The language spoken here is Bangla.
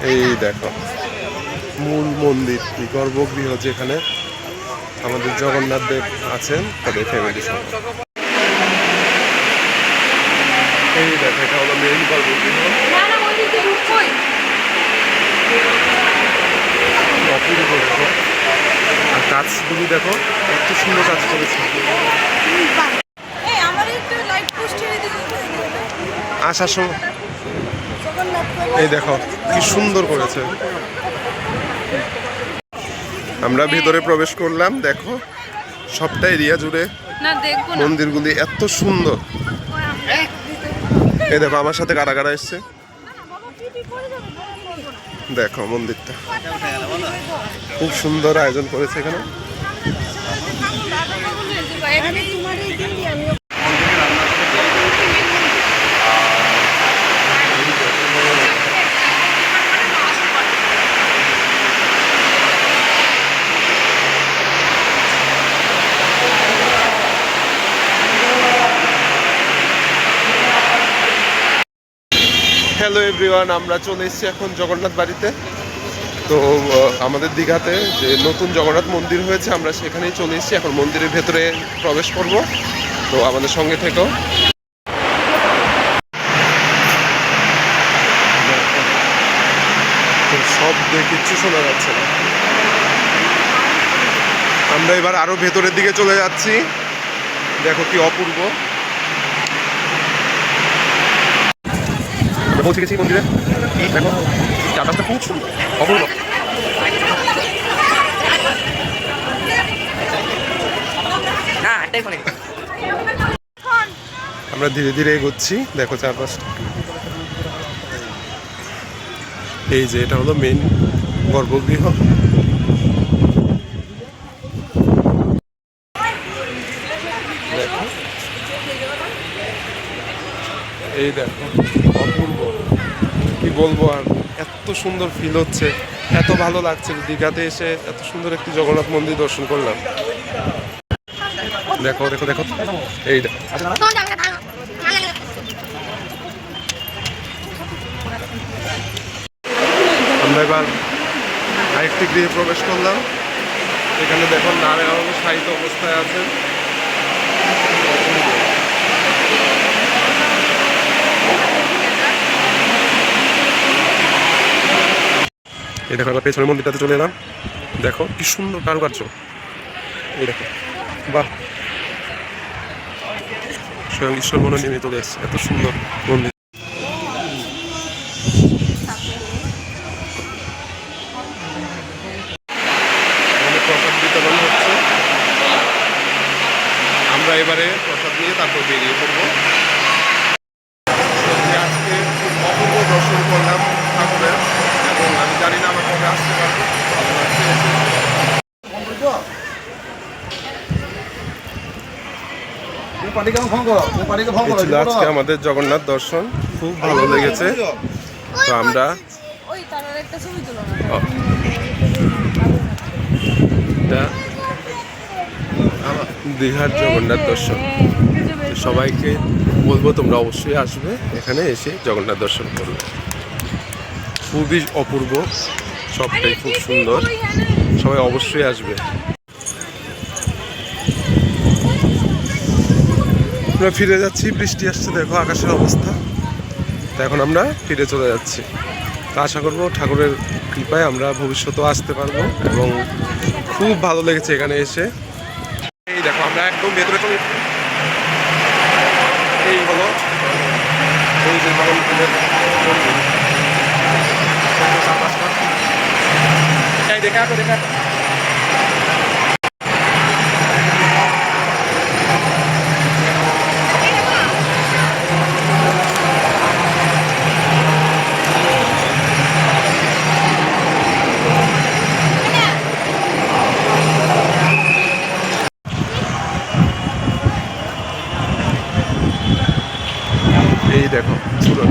এই দেখো মূল মন্দির, গর্ভগৃহ যেখানে আমাদের জগন্নাথ দেব আছেন তাদের ফ্যামিলি সহ। এই দেখো এটা হলো মেইন গর্ভগৃহ। অপূর্ব দেখো, আর কাজগুলি দেখো এত সুন্দর কাজ করেছে। আসার সময় এই দেখো কি সুন্দর করেছে। আমরা ভিতরে প্রবেশ করলাম, দেখো সবটা এরিয়া জুড়ে মন্দিরগুলি এত সুন্দর। এই দেখো আমার সাথে কারা কারা এসছে, দেখো মন্দিরটা খুব সুন্দর আয়োজন করেছে এখানে। হ্যালো এভরিওয়ান, আমরা চলে এসেছি এখন জগন্নাথ বাড়িতে। তো আমাদের দীঘাতে যে নতুন জগন্নাথ মন্দির হয়েছে, আমরা সেখানেই চলে এসেছি। এখন মন্দিরের ভেতরে প্রবেশ করব, তো আমাদের সঙ্গে থেকেও। শব্দে কিচ্ছু শোনা যাচ্ছে না। আমরা এবার আরো ভেতরের দিকে চলে যাচ্ছি, দেখো কি অপূর্ব। পৌঁছে গেছি মন্দিরে, দেখো চারপাশটা খুব সুন্দর, অপূর্ব। আমরা ধীরে ধীরে এগোচ্ছি, দেখো চারপাশটা। এই যে এটা হলো মেইন গর্ভগৃহ। দেখো এই দেখো অপূর্ব, কি বলবো আর, এত সুন্দর ফিল হচ্ছে, এত ভালো লাগছে দীঘাতে এসে এত সুন্দর একটি জগন্নাথ মন্দির দর্শন করলাম। দেখো দেখো দেখো এইটা, আমরা এবার আরেকটি গৃহে প্রবেশ করলাম। এখানে দেখো নারায়ণ শায়িত অবস্থায় আছেন। এই দেখো এবার পেছনের মন্দিরটাতে চলে এলাম, দেখো কি সুন্দর কারুকার্য। এই দেখো বাহ, স্বয়ং ঈশ্বর মনে নেমে চলে এসছে, এত সুন্দর মন্দির। প্রসাদ বিতরণ হচ্ছে, আমরা এবারে প্রসাদ নিয়ে তারপর বেরিয়ে পড়বো। আজকে খুব অপূর্ব দর্শন করলাম ঠাকুরের, এবং আমি জানি না আমার কবে আসতে পারবো। আজকে আমাদের জগন্নাথ দর্শন খুব ভালো লেগেছে। তো আমরা দীঘার জগন্নাথ দর্শন, সবাইকে বলবো তোমরা অবশ্যই আসবে, এখানে এসে জগন্নাথ দর্শন করবে। খুবই অপূর্ব, সবটাই খুব সুন্দর, সবাই অবশ্যই আসবে। আমরা ফিরে যাচ্ছি, বৃষ্টি আসছে, দেখো আকাশের অবস্থা। তো এখন আমরা ফিরে চলে যাচ্ছি। তো আশা করবো ঠাকুরের কৃপায় আমরা ভবিষ্যতেও আসতে পারবো, এবং খুব ভালো লেগেছে এখানে এসে। এই দেখো আমরা একদম ভেতরে চলে, এই হলো এই যে জগন্নাথের মন্দির। এই দেখা দেখা এই দেখো পুরো